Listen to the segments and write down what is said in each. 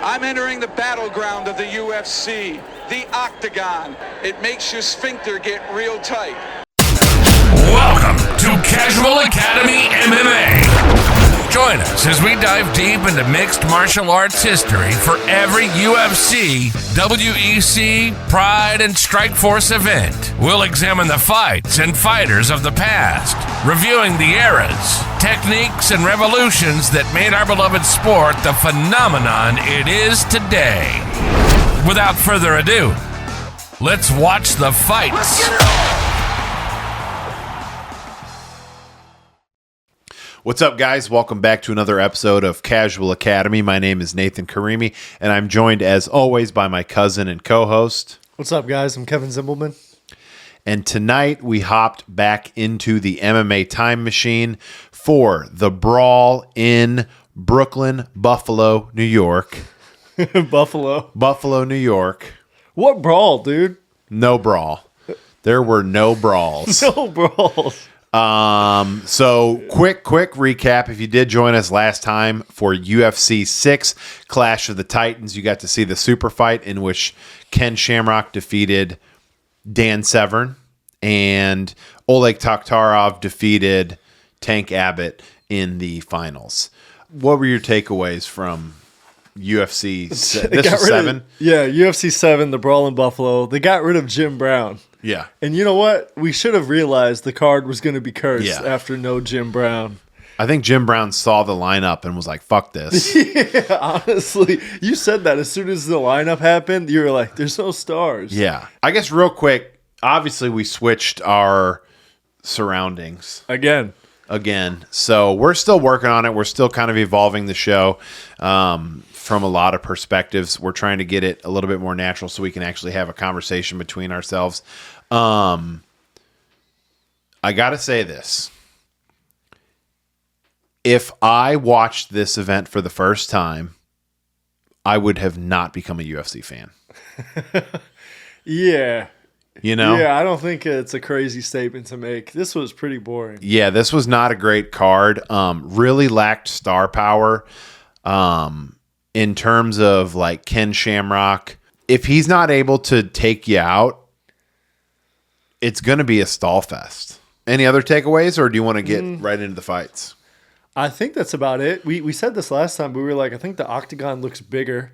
I'm entering the battleground of the UFC, the octagon. It makes your sphincter get real tight. Welcome to Casual Academy MMA. Join us as we dive deep into mixed martial arts history for every UFC, WEC, Pride, and Strikeforce event. We'll examine the fights and fighters of the past, reviewing the eras, techniques, and revolutions that made our beloved sport the phenomenon it is today. Without further ado, let's watch the fights. Let's get it on! What's up, guys? Welcome back to another episode of Casual Academy. My name is Nathan Karimi, and I'm joined, as always, by my cousin and co-host. What's up, guys? I'm Kevin Zimbelman. And tonight, we hopped back into the MMA time machine for the Brawl in Brooklyn, Buffalo, New York. Buffalo, New York. What brawl, dude? No brawl. There were no brawls. No brawls. So quick recap. If you did join us last time for UFC 6 Clash of the Titans, you got to see the super fight in which Ken Shamrock defeated Dan Severn and Oleg Taktarov defeated Tank Abbott in the finals. What were your takeaways from UFC? This was 7? UFC 7, the Brawl in Buffalo. They got rid of Jim Brown. Yeah. And you know what? We should have realized the card was going to be cursed after no Jim Brown. I think Jim Brown saw the lineup and was like, fuck this. Yeah, honestly. You said that as soon as the lineup happened, you were like, there's no stars. Yeah. I guess real quick, obviously we switched our surroundings. Again. So we're still working on it. We're still kind of evolving the show from a lot of perspectives. We're trying to get it a little bit more natural so we can actually have a conversation between ourselves. I got to say this. If I watched this event for the first time, I would have not become a UFC fan. Yeah. You know? Yeah, I don't think it's a crazy statement to make. This was pretty boring. Yeah, this was not a great card. Really lacked star power in terms of like Ken Shamrock. If he's not able to take you out, it's going to be a stall fest. Any other takeaways, or do you want to get right into the fights? I think that's about it. We said this last time, but we were like, I think the octagon looks bigger.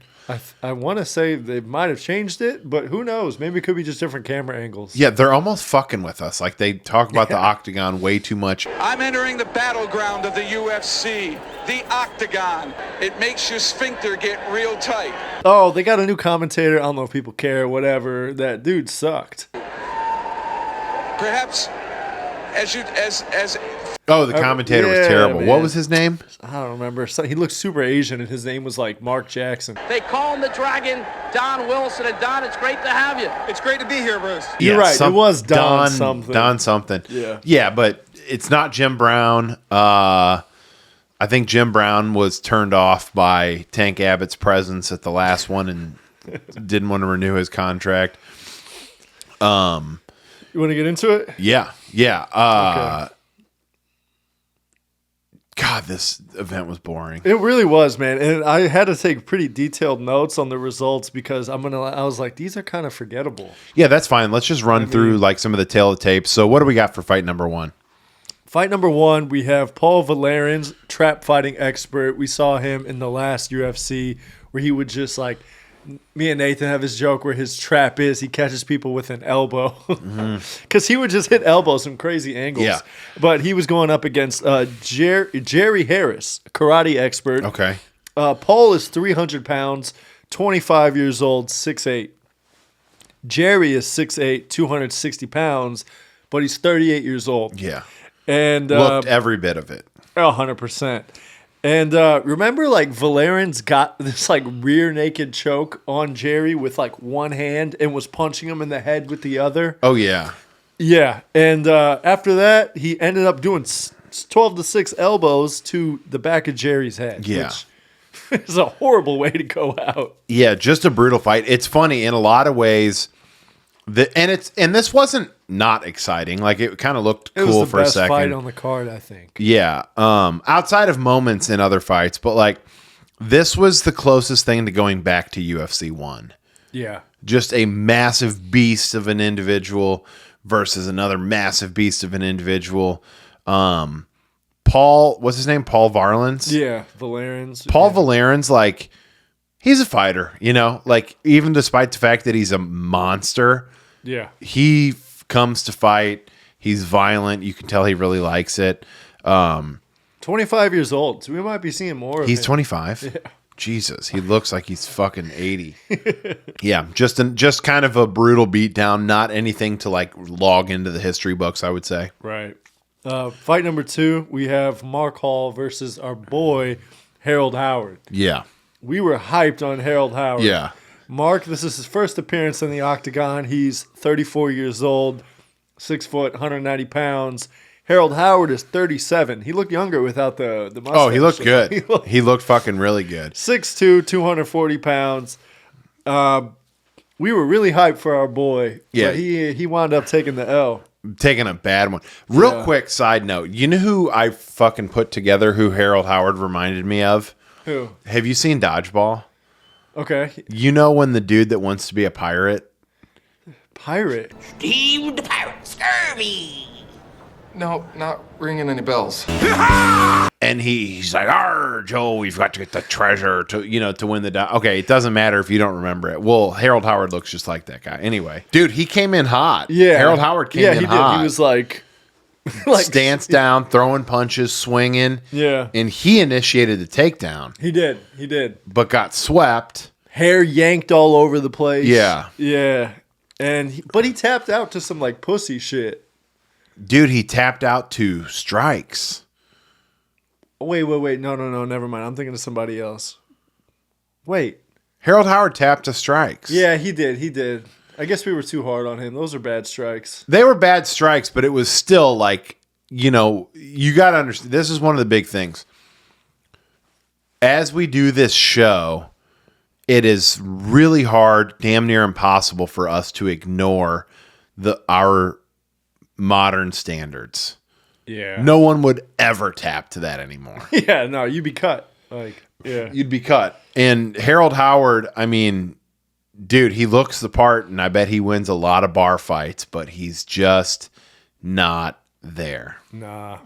I want to say they might have changed it, but who knows? Maybe it could be just different camera angles. Yeah, they're almost fucking with us. Like, they talk about the octagon way too much. I'm entering the battleground of the UFC, the octagon. It makes your sphincter get real tight. Oh, they got a new commentator. I don't know if people care, whatever. That dude sucked. Perhaps as Oh, the commentator was terrible. Man. What was his name? I don't remember. He looked super Asian, and his name was like Mark Jackson. They call him the Dragon, Don Wilson. And Don, it's great to have you. It's great to be here, Bruce. You're right. It was Don something. Don something. Yeah. Yeah, but it's not Jim Brown. I think Jim Brown was turned off by Tank Abbott's presence at the last one and didn't want to renew his contract. You want to get into it? Yeah. Okay. God, this event was boring. It really was, man. And I had to take pretty detailed notes on the results because I was like, these are kind of forgettable. Yeah, that's fine. Let's just run through like some of the tail of tape. So what do we got for fight number 1? Fight number 1, we have Paul Varelans, trap fighting expert. We saw him in the last UFC where he would just like, me and Nathan have his joke where his trap is he catches people with an elbow because he would just hit elbows from crazy angles. Yeah. But he was going up against Jerry Harris, karate expert. Okay. Paul is 300 pounds, 25 years old, 6'8". Jerry is 6'8", 260 pounds, but he's 38 years old. Yeah. And looked every bit of it. 100%. And remember, like, Varelans got this, like, rear naked choke on Jerry with, like, one hand and was punching him in the head with the other. Oh, yeah. Yeah. And after that, he ended up doing 12-6 elbows to the back of Jerry's head. Yeah. Which is a horrible way to go out. Yeah, just a brutal fight. It's funny in a lot of ways. And this wasn't not exciting. Like, it kind of looked cool for a second. It was the best fight on the card, I think. Yeah. Outside of moments in other fights, but like This was the closest thing to going back to UFC 1. Yeah. Just a massive beast of an individual versus another massive beast of an individual. Paul, what's his name? Paul Varelans? Yeah, Valerians. Paul Varelans, like, he's a fighter, you know? Like, even despite the fact that he's a monster, Yeah. he comes to fight. He's violent. You can tell he really likes it. 25 years old, so we might be seeing more of He's him. 25. Yeah. Jesus, he looks like he's fucking 80. Yeah, just kind of a brutal beatdown. Not anything to like log into the history books, I would say. Right. Fight number 2, we have Mark Hall versus our boy Harold Howard. Yeah, We were hyped on Harold Howard. yeah. Mark, this is his first appearance in the octagon. He's 34 years old, 6 foot, 190 pounds. Harold Howard is 37. He looked younger without the mustache. Oh, he looked good. He looked fucking really good. 6'2", 240 pounds. We were really hyped for our boy. Yeah. But he wound up taking the L. Taking a bad one. Real quick side note. You know who I fucking put together who Harold Howard reminded me of? Who? Have you seen Dodgeball? Okay. You know when the dude that wants to be a pirate? Pirate. Steve the Pirate Scurvy. No, not ringing any bells. And he's like, "Arr, Joe, we've got to get the treasure to win the." Okay, it doesn't matter if you don't remember it. Well, Harold Howard looks just like that guy. Anyway, dude, he came in hot. Yeah. Harold Howard came in he hot. did. He was like stance down, throwing punches, swinging. Yeah. And he initiated the takedown, He did. He did. but got swept. Hair yanked all over the place. Yeah. Yeah. But he tapped out to some like pussy shit. Dude, he tapped out to strikes. Wait. No. Never mind. I'm thinking of somebody else. Wait. Harold Howard tapped to strikes. Yeah, he did. I guess we were too hard on him. Those are bad strikes. They were bad strikes, but it was still like, you got to understand. This is one of the big things. As we do this show, it is really hard, damn near impossible for us to ignore our modern standards. Yeah. No one would ever tap to that anymore. Yeah, no, you'd be cut. Like, yeah. You'd be cut. And Harold Howard, I mean, dude, he looks the part, and I bet he wins a lot of bar fights, but he's just not there. Nah.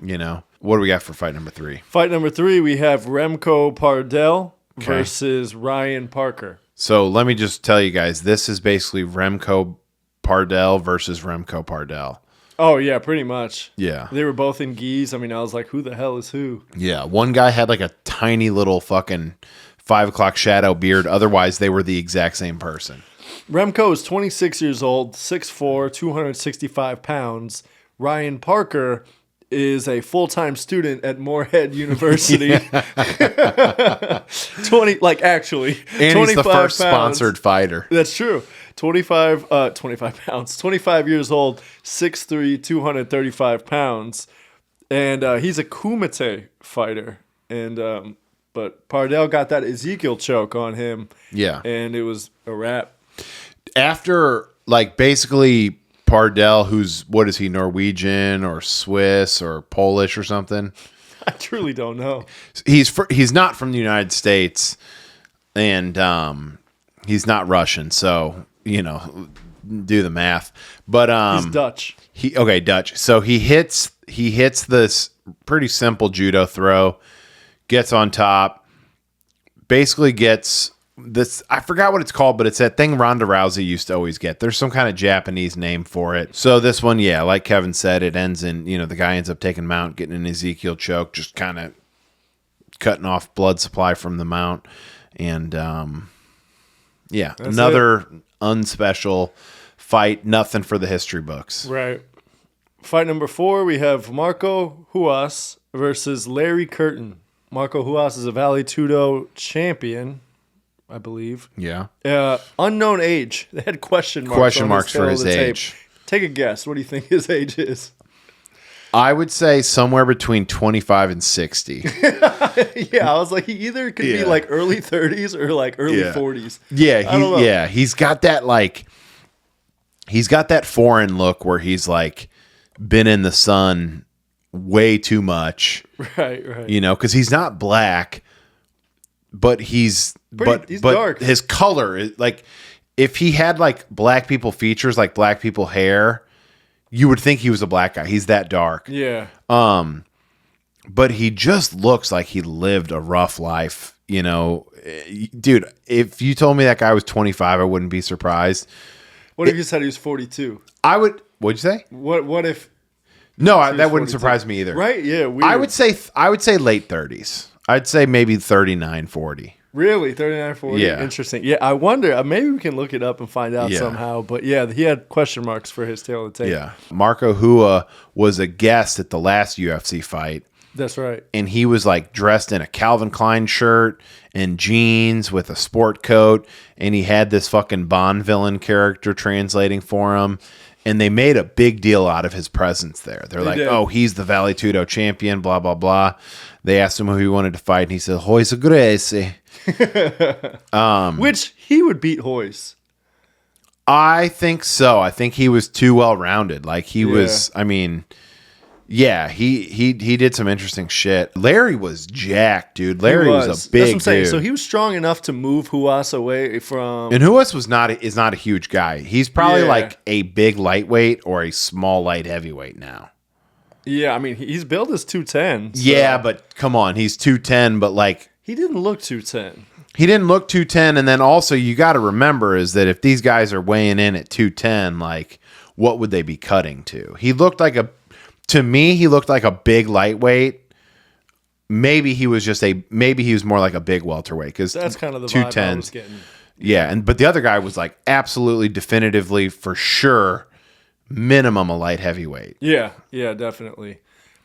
What do we got for fight number 3? Fight number 3, we have Remco Pardoel versus Ryan Parker. So let me just tell you guys, this is basically Remco Pardoel versus Remco Pardoel. Oh, yeah, pretty much. Yeah. They were both in gis. I mean, I was like, who the hell is who? Yeah. One guy had like a tiny little fucking 5 o'clock shadow beard. Otherwise, they were the exact same person. Remco is 26 years old, 6'4", 265 pounds. Ryan Parker is a full-time student at Moorhead University. Actually. And he's the first pounds. sponsored fighter. That's true. 25 pounds. 25 years old, 6'3", 235 pounds. And he's a Kumite fighter. And but Pardoel got that Ezekiel choke on him. Yeah. And it was a wrap. After, basically Pardoel, what is he, Norwegian or Swiss or Polish or something? I truly don't know. He's not from the United States, and he's not Russian, so, do the math. But He's Dutch. Dutch. So he hits this pretty simple judo throw, gets on top, basically gets this, I forgot what it's called, but it's that thing Ronda Rousey used to always get. There's some kind of Japanese name for it. So this one, yeah, like Kevin said, it ends in, the guy ends up taking mount, getting an Ezekiel choke, just kind of cutting off blood supply from the mount. And that's another unspecial fight, nothing for the history books. Right. Fight number 4, we have Marco Ruas versus Larry Curtin. Marco Ruas is a Vale Tudo champion, I believe. Yeah. Unknown age. They had question marks. Question marks for his age. Take a guess. What do you think his age is? I would say somewhere between 25 and 60. Yeah, I was like, he either could be like early 30s or like early 40s. Yeah, he's got that he's got that foreign look where he's like been in the sun way too much. Right. Because he's not black, but he's dark. His color is like, if he had like black people features, like black people hair, you would think he was a black guy. He's that dark. Yeah. But he just looks like he lived a rough life, you know. Dude, if you told me that guy was 25, I wouldn't be surprised. What if you said he was 42? I would. What'd you say? What if? No, that wouldn't surprise me either. Right? Yeah. Weird. I would say late 30s. I'd say maybe 39, 40. Really? 39, 40? Yeah. Interesting. Yeah, I wonder. Maybe we can look it up and find out somehow. But yeah, he had question marks for his tail of the tape. Yeah. Marco Ruas was a guest at the last UFC fight. That's right. And he was like dressed in a Calvin Klein shirt and jeans with a sport coat. And he had this fucking Bond villain character translating for him. And they made a big deal out of his presence there. They're like, oh, he's the Vale Tudo champion, blah, blah, blah. They asked him who he wanted to fight. And he said, Royce Gracie. Which he would beat Royce. I think so. I think he was too well-rounded. Like he was, I mean... Yeah, he did some interesting shit. Larry was jacked, dude. Larry was a big That's what I'm saying. dude. So he was strong enough to move Ruas away from. And Ruas is not a huge guy. He's probably like a big lightweight or a small light heavyweight now. Yeah, I mean he's billed as 210. So. Yeah, but come on, he's 210. But like he didn't look 210. He didn't look 210. And then also you got to remember is that if these guys are weighing in at 210, like what would they be cutting to? He looked like To me, he looked like a big lightweight. Maybe he was more like a big welterweight because that's kind of the vibe I was getting. Yeah, but the other guy was like absolutely, definitively, for sure, minimum a light heavyweight. Yeah, definitely.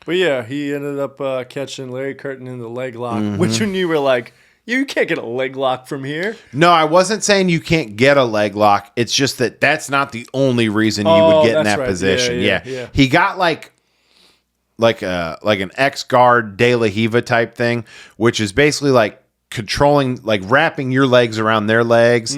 But yeah, he ended up catching Larry Curtin in the leg lock, which when you were like, you can't get a leg lock from here. No, I wasn't saying you can't get a leg lock. It's just that's not the only reason you would get in that position. Yeah. He got like an X-guard De La Hiva type thing, which is basically like controlling, like wrapping your legs around their legs.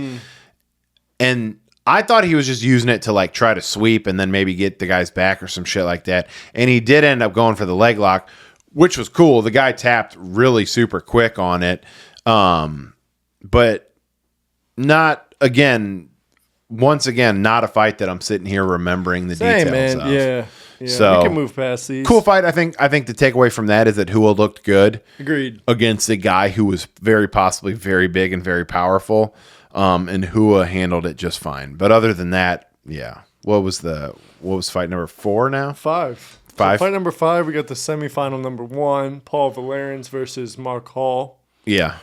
And I thought he was just using it to like try to sweep and then maybe get the guy's back or some shit like that. And he did end up going for the leg lock, which was cool. The guy tapped really super quick on it. But once again, not a fight that I'm sitting here remembering the details of. Yeah. So we can move past these. Cool fight. I think the takeaway from that is that Ruas looked good. Agreed. Against a guy who was very possibly very big and very powerful. And Ruas handled it just fine. But other than that, yeah. What was fight number 4 now? 5. So fight number 5, we got the semifinal number 1, Paul Varelans versus Mark Hall. Yeah.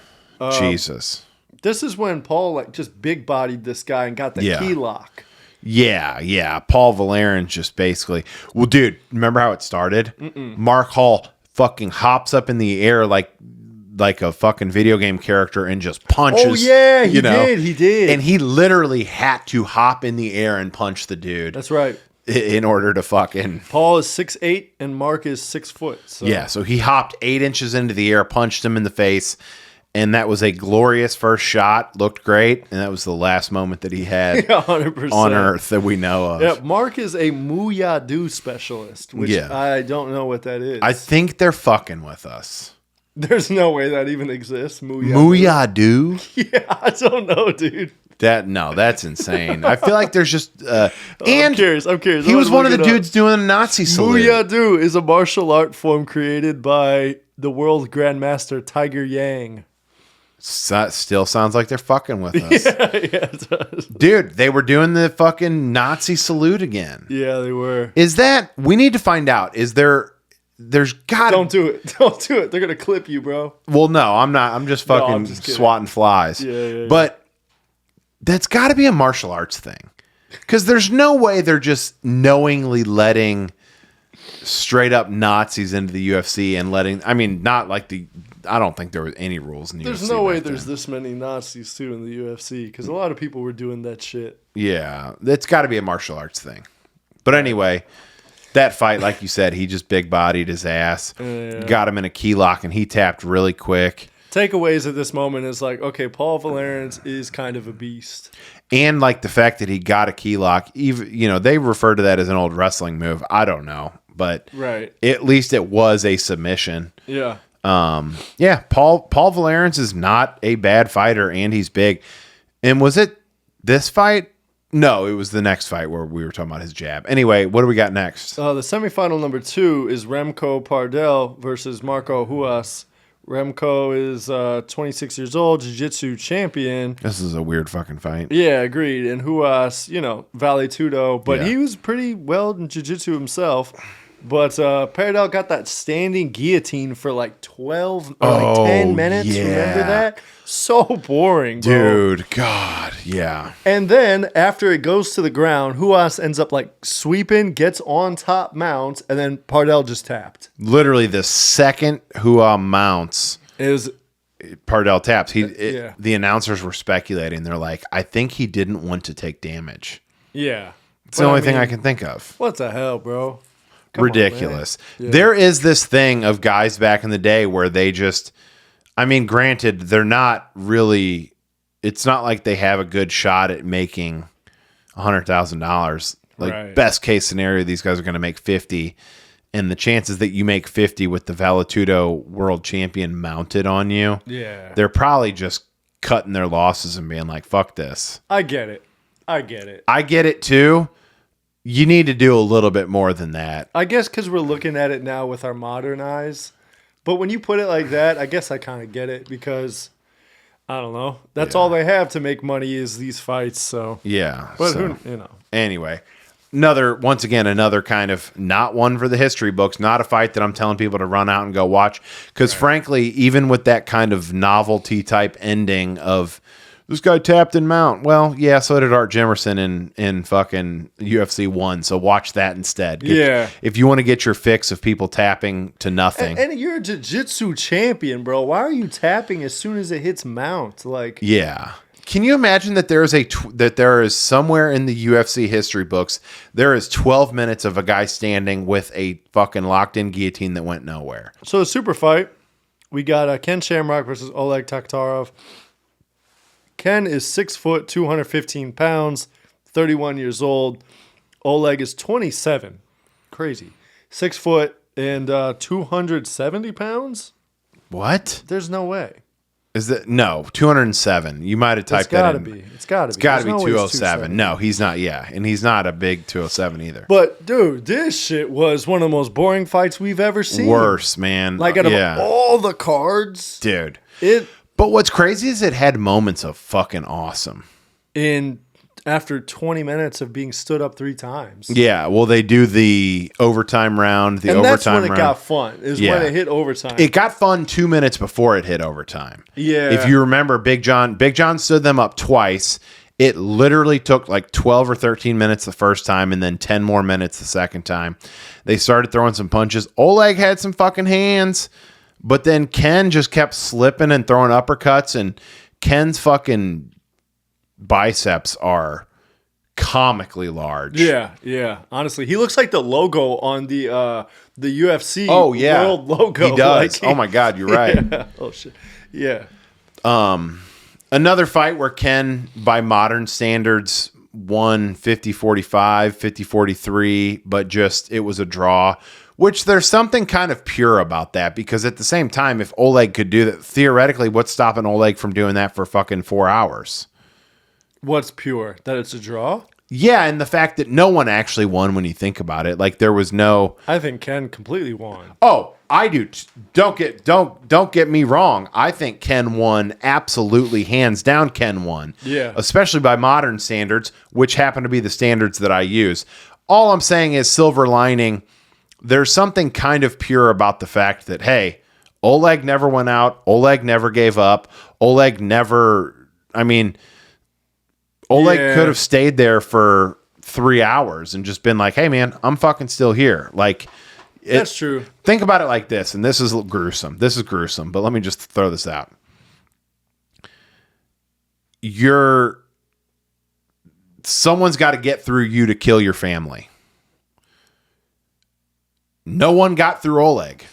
Jesus. This is when Paul like just big bodied this guy and got the key lock. Yeah. Paul Varelans just basically. Well, dude, remember how it started? Mark Hall fucking hops up in the air like a fucking video game character and just punches. Oh yeah, he did. And he literally had to hop in the air and punch the dude. That's right. In order to fucking. Paul is 6'8" and Mark is 6 foot. So. Yeah, so he hopped 8 inches into the air, punched him in the face. And that was a glorious first shot. Looked great. And that was the last moment that he had 100%. On Earth that we know of. Yeah, Mark is a Muay Thai specialist, which I don't know what that is. I think they're fucking with us. There's no way that even exists. Muay Thai? Yeah, I don't know, dude. That's insane. I feel like there's just... and I'm curious. He was one of the dudes doing a Nazi salute. Muay Thai is a martial art form created by the world grandmaster Tiger Yang. Still sounds like they're fucking with us. Yeah, it does. Dude, they were doing the fucking Nazi salute again. Yeah, they were. We need to find out. There's got to... Don't do it. They're going to clip you, bro. Well, no, I'm not. I'm just fucking swatting flies. Yeah. But that's got to be a martial arts thing. Because there's no way they're just knowingly letting straight up Nazis into the UFC and I don't think there was any rules in the UFC. There's no way there's this many Nazis too in the UFC because a lot of people were doing that shit. Yeah, it's got to be a martial arts thing. But anyway, that fight, like you said, he just big bodied his ass, got him in a key lock, and he tapped really quick. Takeaways at this moment is like, okay, Paul Varelans is kind of a beast. And like the fact that he got a key lock, even they refer to that as an old wrestling move. I don't know, but right, at least it was a submission. Yeah. Paul Varelans is not a bad fighter, and he's big. And was it this fight? No, it was the next fight where we were talking about his jab. Anyway, what do we got next? The semifinal number 2 is Remco Pardoel versus Marco Ruas. Remco is 26 years old, jiu-jitsu champion. This is a weird fucking fight. Yeah, agreed. And Ruas, Vale Tudo, but Yeah. he was pretty well in jiu-jitsu himself. But Pardoel got that standing guillotine for like 12 or like 10 minutes. yeah. Remember that? So boring, bro. Dude, God, yeah. And then after it goes to the ground, Ruas ends up like sweeping, gets on top, mounts, and then Pardoel just tapped. Literally the second Hua mounts, It was Pardoel taps. Yeah. The announcers were speculating. They're like, I think he didn't want to take damage. yeah. It's the only thing I can think of. What the hell, bro? Come on, Ridiculous. man. Yeah. There is this thing of guys back in the day where they just, I mean, granted, they're not really, it's not like they have a good shot at making $100,000. Like, Right. best case scenario, these guys are going to make 50. And the chances that you make 50 with the Valetudo world champion mounted on you, Yeah. they're probably just cutting their losses and being like, fuck this. I get it. I get it too. You need to do a little bit more than that. I guess because we're looking at it now with our modern eyes. But when you put it like that, I guess I kind of get it because, I don't know. That's all they have to make money is these fights. So Yeah. But so, who. Anyway, another kind of not one for the history books, not a fight that I'm telling people to run out and go watch. Because frankly, even with that kind of novelty type ending of this guy tapped in mount. Well, yeah, so did Art Jimerson in fucking UFC 1. So watch that instead. If you want to get your fix of people tapping to nothing. And you're a jiu-jitsu champion, bro. Why are you tapping as soon as it hits mount? Like, yeah. Can you imagine that there is somewhere in the UFC history books, there is 12 minutes of a guy standing with a fucking locked in guillotine that went nowhere? So the super fight, we got Ken Shamrock versus Oleg Taktarov. Ken is 6 foot, 215 pounds, 31 years old. Oleg is 27. Crazy. 6 foot and 270 pounds? What? There's no way. Is that no 207? You might have typed that in. It's gotta be. It's got to be There's no way it's 207. No, he's not. Yeah, and he's not a big 207 either. But dude, this shit was one of the most boring fights we've ever seen. Worse, man. Like out of all the cards, dude. it. But what's crazy is it had moments of fucking awesome. After 20 minutes of being stood up 3 times. Yeah, well, they do the overtime round. And that's when it got fun. Is when it hit overtime. It got fun 2 minutes before it hit overtime. Yeah. If you remember, Big John stood them up twice. It literally took like 12 or 13 minutes the first time and then 10 more minutes the second time. They started throwing some punches. Oleg had some fucking hands, but then Ken just kept slipping and throwing uppercuts, and Ken's fucking biceps are comically large. Yeah. Honestly, he looks like the logo on the UFC world logo. He does. Like, oh my God, you're right. Yeah. Oh shit. Yeah. Another fight where Ken, by modern standards, won 50-45, 50-43, but just it was a draw. Which there's something kind of pure about that, because at the same time, if Oleg could do that, theoretically, what's stopping Oleg from doing that for fucking 4 hours? What's pure? That it's a draw? Yeah, and the fact that no one actually won when you think about it. Like, there was no... I think Ken completely won. Oh, I do. Don't get me wrong. I think Ken won. Absolutely, hands down, Ken won. Yeah. Especially by modern standards, which happen to be the standards that I use. All I'm saying is, silver lining, there's something kind of pure about the fact that, hey, Oleg never went out. Oleg never gave up. Oleg never... I mean... Oleg could have stayed there for 3 hours and just been like, hey, man, I'm fucking still here. Like, that's true. Think about it like this, and this is gruesome. But let me just throw this out. Someone's got to get through you to kill your family. No one got through Oleg.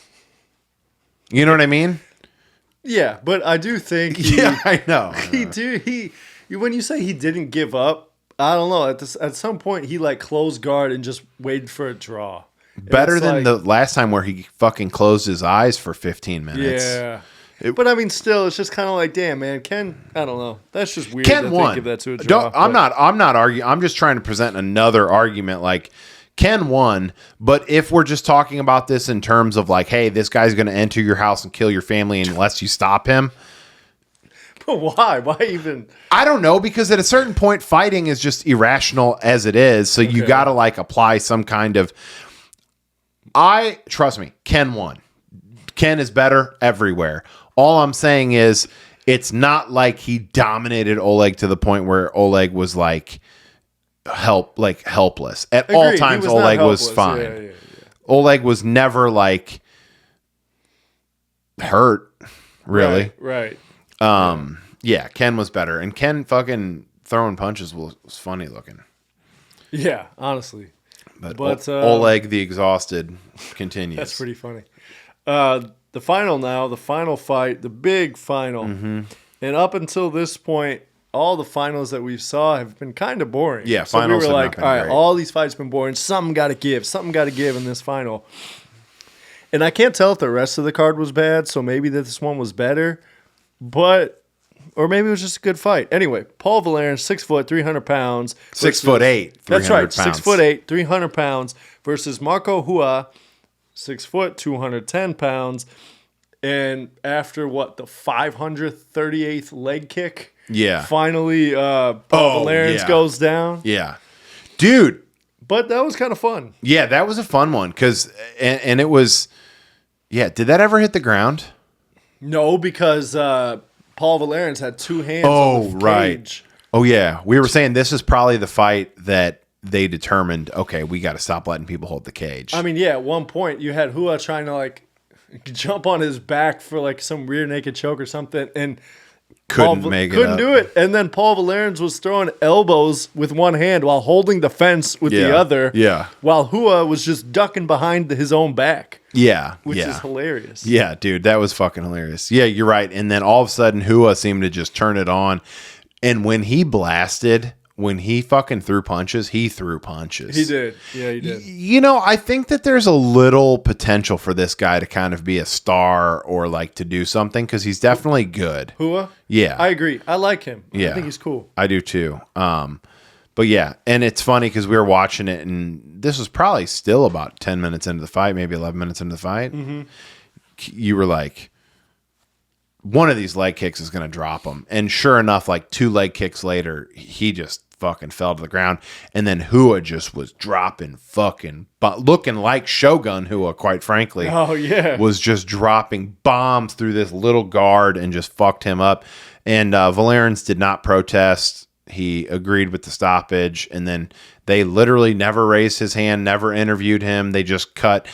You know what I mean? Yeah, but I do think I know. When you say he didn't give up, I don't know. At some point, he like closed guard and just waited for a draw. Better than the last time where he fucking closed his eyes for 15 minutes. Yeah. But I mean, still, it's just kind of like, damn, man, Ken. I don't know. That's just weird. Ken won. Give that to a draw. I'm not arguing. I'm just trying to present another argument. Like, Ken won, but if we're just talking about this in terms of like, hey, this guy's going to enter your house and kill your family unless you stop him. But why? Why even? I don't know, because at a certain point, fighting is just irrational as it is. So you got to like apply some kind of. Trust me, Ken won. Ken is better everywhere. All I'm saying is it's not like he dominated Oleg to the point where Oleg was like helpless. At all times, Oleg was fine. Yeah. Oleg was never like hurt, really. Right. Yeah, Ken was better. And Ken fucking throwing punches was funny looking. Yeah, honestly. But Oleg the Exhausted continues. That's pretty funny. The final fight, the big final. Mm-hmm. And up until this point, all the finals that we saw have been kind of boring. Yeah, so finals we were have like, not been all right, great. all these fights have been boring. Something got to give in this final. And I can't tell if the rest of the card was bad, so maybe that this one was better. Or maybe it was just a good fight. Anyway, Paul Varelans, 6 foot, 300 pounds. 6'8", 300 That's right, pounds. 6'8", 300 pounds versus Marco Ruas, 6 foot, 210 pounds. And after the 538th leg kick? Yeah. Finally, Paul Varelans goes down. Yeah. Dude. But that was kind of fun. Yeah, that was a fun one. And it was, did that ever hit the ground? No, because Paul Varelans had two hands on the cage. Oh, yeah. We were saying this is probably the fight that they determined, okay, we got to stop letting people hold the cage. I mean, yeah, at one point you had Ruas trying to jump on his back for some rear naked choke or something, and couldn't do it. And then Paul Varelans was throwing elbows with one hand while holding the fence with the other. Yeah. While Ruas was just ducking behind his own back. Yeah. Which is hilarious. Yeah, dude, that was fucking hilarious. Yeah, you're right. And then all of a sudden, Ruas seemed to just turn it on. And when he fucking threw punches, he threw punches. He did. Yeah, he did. I think that there's a little potential for this guy to kind of be a star or to do something, because he's definitely good. Ruas? Yeah. I agree. I like him. Yeah. I think he's cool. I do too. But yeah, and it's funny because we were watching it, and this was probably still about 10 minutes into the fight, maybe 11 minutes into the fight. Mm-hmm. You were like, one of these leg kicks is going to drop him. And sure enough, 2 leg kicks later, he just fucking fell to the ground. And then Ruas just was dropping looking like Shogun Ruas, quite frankly. Oh, yeah. Was just dropping bombs through this little guard and just fucked him up. And Varelans did not protest. He agreed with the stoppage. And then they literally never raised his hand, never interviewed him. They just cut.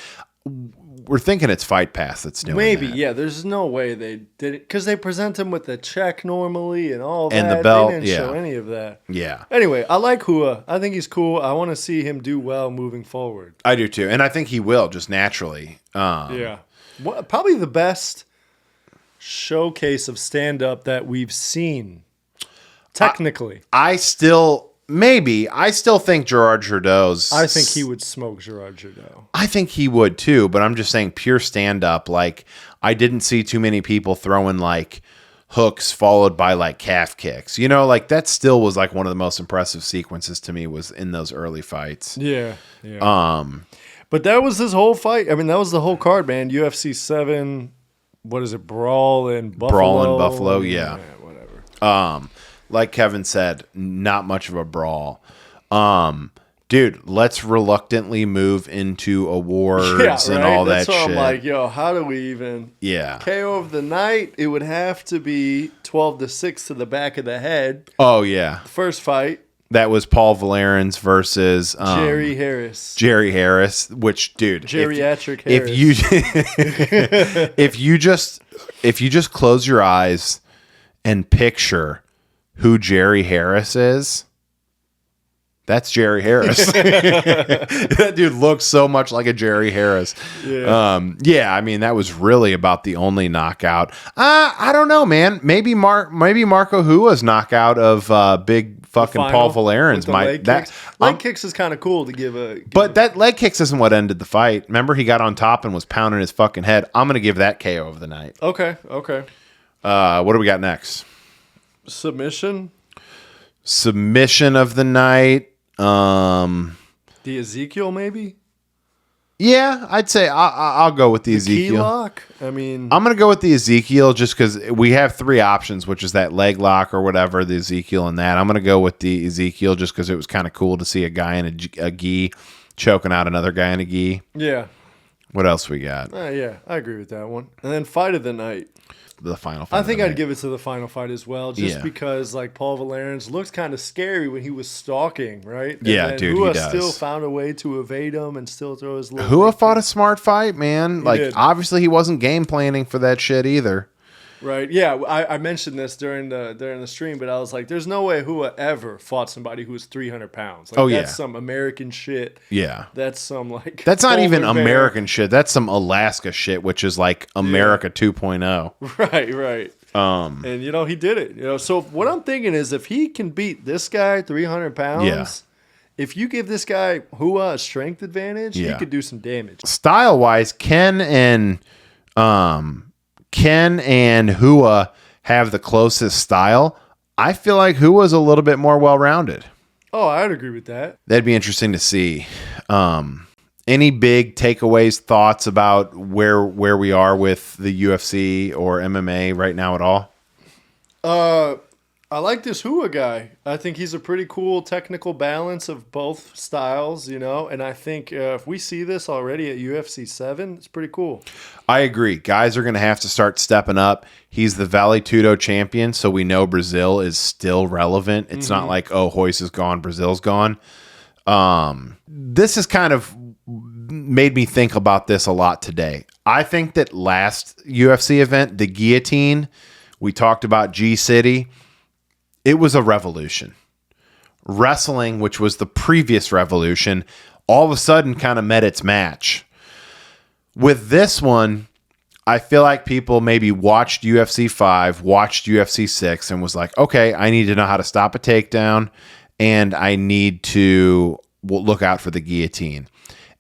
We're thinking it's Fight Pass that's doing Maybe, that. yeah. There's no way they did it, because they present him with the check normally and all that. And the belt, They didn't show any of that. Yeah. Anyway, I like Ruas. I think he's cool. I want to see him do well moving forward. I do too. And I think he will, just naturally. Yeah. Probably the best showcase of stand-up that we've seen, technically. I still think Gerard Jourdaul's. I think he would smoke Gerard Jourdaul. I think he would too, but I'm just saying pure stand-up. I didn't see too many people throwing hooks followed by calf kicks. That still was one of the most impressive sequences to me, was in those early fights. Yeah. But that was this whole fight. I mean, that was the whole card, man. UFC 7, what is it? Brawl in Buffalo. Yeah. Whatever. Like Kevin said, not much of a brawl. Dude, let's reluctantly move into awards and all that shit. That's what I'm like, yo, how do we even? Yeah. KO of the night, it would have to be 12-6 to the back of the head. Oh, yeah. First fight. That was Paul Varelans versus Jerry Harris. Which, dude, geriatric Harris. If you just close your eyes and picture who Jerry Harris is, that's Jerry Harris. That dude looks so much like a Jerry Harris. Yeah. I mean, that was really about the only knockout. I don't know, man. Maybe Marco Ruas' knockout of Big fucking Paul Varelans might. Leg kicks is kind of cool to give a. But that leg kicks isn't what ended the fight. Remember, he got on top and was pounding his fucking head. I'm gonna give that KO of the night. Okay. What do we got next? Submission of the night. The Ezekiel, maybe? Yeah, I'd say I'll go with the Ezekiel. Key lock? I mean... I'm going to go with the Ezekiel just because we have 3 options, which is that leg lock or whatever, the Ezekiel and that. I'm going to go with the Ezekiel just because it was kind of cool to see a guy in a gi choking out another guy in a gi. Yeah. What else we got? Yeah, I agree with that one. And then fight of the night. The final fight. I think I'd give it to the final fight as well, just because like Paul Varelans looked kind of scary when he was stalking, right? And yeah, dude, Hua he does. Still found a way to evade him and still throw his little. Hua fought a smart fight, man. Obviously he wasn't game planning for that shit either. Right. Yeah, I mentioned this during the stream, but I was like, "There's no way Hua ever fought somebody who was 300 pounds. Like, that's some American shit. Yeah, that's some like. That's not even American shit. That's some Alaska shit, which is like America 2.0. Right. And he did it. So what I'm thinking is, if he can beat this guy 300 pounds, if you give this guy Hua a strength advantage, he could do some damage. Style wise, Ken and Hua have the closest style. I feel like Hua's a little bit more well-rounded. Oh, I'd agree with that. That'd be interesting to see. Any big takeaways, thoughts about where we are with the UFC or MMA right now at all? I like this Hua guy. I think he's a pretty cool technical balance of both styles, and I think if we see this already at UFC 7, it's pretty cool. I agree. Guys are going to have to start stepping up. He's the Vale Tudo champion, so we know Brazil is still relevant. It's not like, Royce is gone, Brazil's gone. This has kind of made me think about this a lot today. I think that last UFC event, the guillotine, we talked about G-City, it was a revolution. Wrestling, which was the previous revolution, all of a sudden kind of met its match. With this one, I feel like people maybe watched UFC 5, watched UFC 6, and was like, okay, I need to know how to stop a takedown, and I need to look out for the guillotine.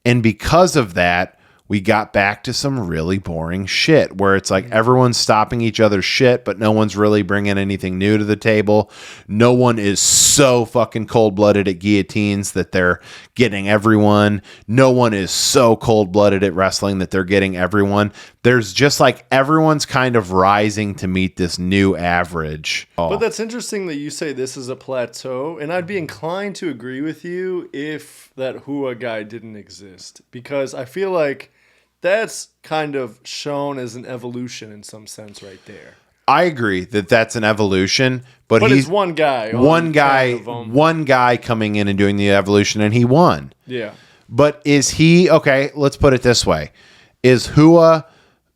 And because of that, we got back to some really boring shit where it's like everyone's stopping each other's shit, but no one's really bringing anything new to the table. No one is so fucking cold-blooded at guillotines that they're getting everyone. No one is so cold-blooded at wrestling that they're getting everyone. There's just like everyone's kind of rising to meet this new average. But that's interesting that you say this is a plateau, and I'd be inclined to agree with you if that Hua guy didn't exist, because I feel like that's kind of shown as an evolution in some sense right there. I agree that that's an evolution, but he's it's one guy. One guy coming in and doing the evolution, and he won. Yeah. But is he, okay, let's put it this way. Is Hua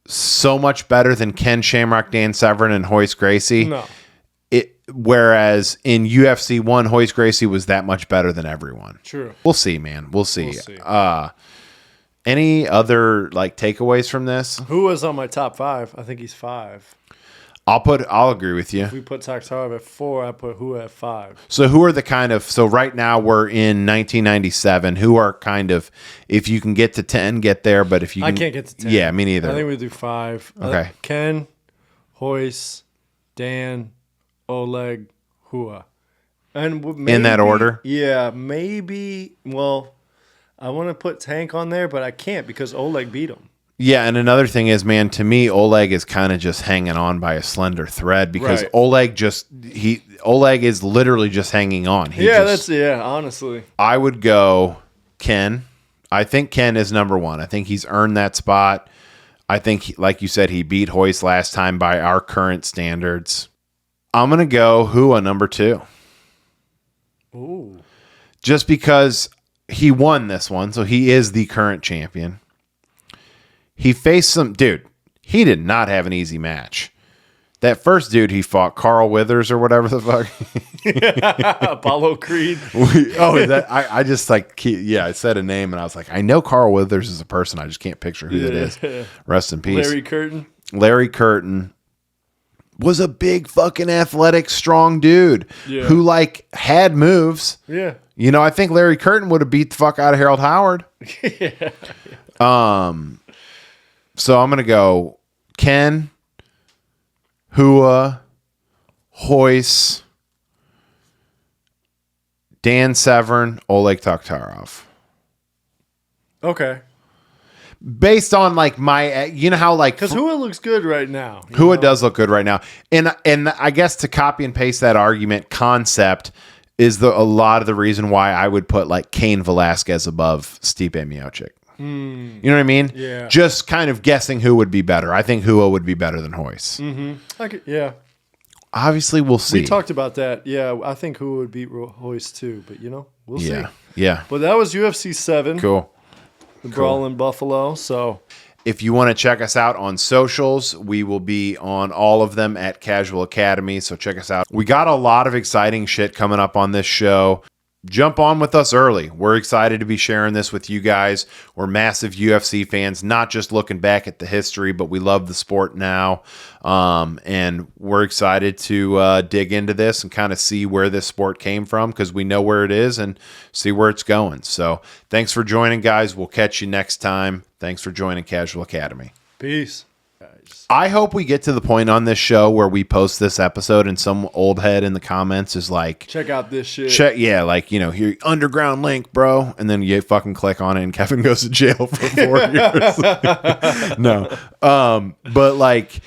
so much better than Ken Shamrock, Dan Severn, and Royce Gracie? No. Whereas in UFC 1, Royce Gracie was that much better than everyone. True. We'll see, man. We'll see. Any other like takeaways from this? Hua's on my top 5. I think he's 5. I'll agree with you. If we put Taktarov at 4, I put Hua at 5. So who are the kind of, so right now we're in 1997. Who are kind of, if you can get to 10, get there, but if you can, I can't get to 10. Yeah, me neither. I think we do 5. Okay. Ken, Royce, Dan, Oleg, Hua. And maybe, in that order? Yeah, maybe. Well, I want to put Tank on there, but I can't because Oleg beat him. Yeah, and another thing is, man, to me, Oleg is kind of just hanging on by a slender thread because Oleg is literally just hanging on. Honestly. I would go Ken. I think Ken is number 1. I think he's earned that spot. I think, like you said, he beat Royce last time by our current standards. I'm going to go Hua number 2. Ooh. Just because he won this one, so he is the current champion. He faced he did not have an easy match. That first dude he fought, Carl Withers or whatever the fuck. Apollo Creed. I just like, I said a name and I was like, I know Carl Withers is a person. I just can't picture who that is. Rest in peace. Larry Curtin. was a big fucking athletic, strong dude who like had moves. Yeah. You know, I think Larry Curtin would have beat the fuck out of Harold Howard. Yeah. So I'm going to go Ken, Hua, Hoyce, Dan Severn, Oleg Taktarov. Okay. Based on like my, you know how like Because Hua looks good right now. Hua does look good right now, and I guess to copy and paste that argument concept is a lot of the reason why I would put like Cain Velasquez above Stipe Miocic. You know what I mean? Yeah. Just kind of guessing who would be better. I think Hua would be better than Hoyce. Yeah. Obviously, we'll see. We talked about that. Yeah, I think Hua would beat Hoyce too, but we'll see. Yeah. But that was UFC 7. Cool. The Brawl in Buffalo. So if you want to check us out on socials, we will be on all of them at Casual Academy. So check us out. We got a lot of exciting shit coming up on this show. Jump on with us early. We're excited to be sharing this with you guys. We're massive UFC fans, not just looking back at the history, but we love the sport now. And we're excited to dig into this and kind of see where this sport came from, because we know where it is and see where it's going. So thanks for joining, guys. We'll catch you next time. Thanks for joining Casual Academy. peace. I hope we get to the point on this show where we post this episode and some old head in the comments is like, Check out this shit. like, you know, here, underground link, bro. And then you fucking click on it and Kevin goes to jail for 4 years. No. But like,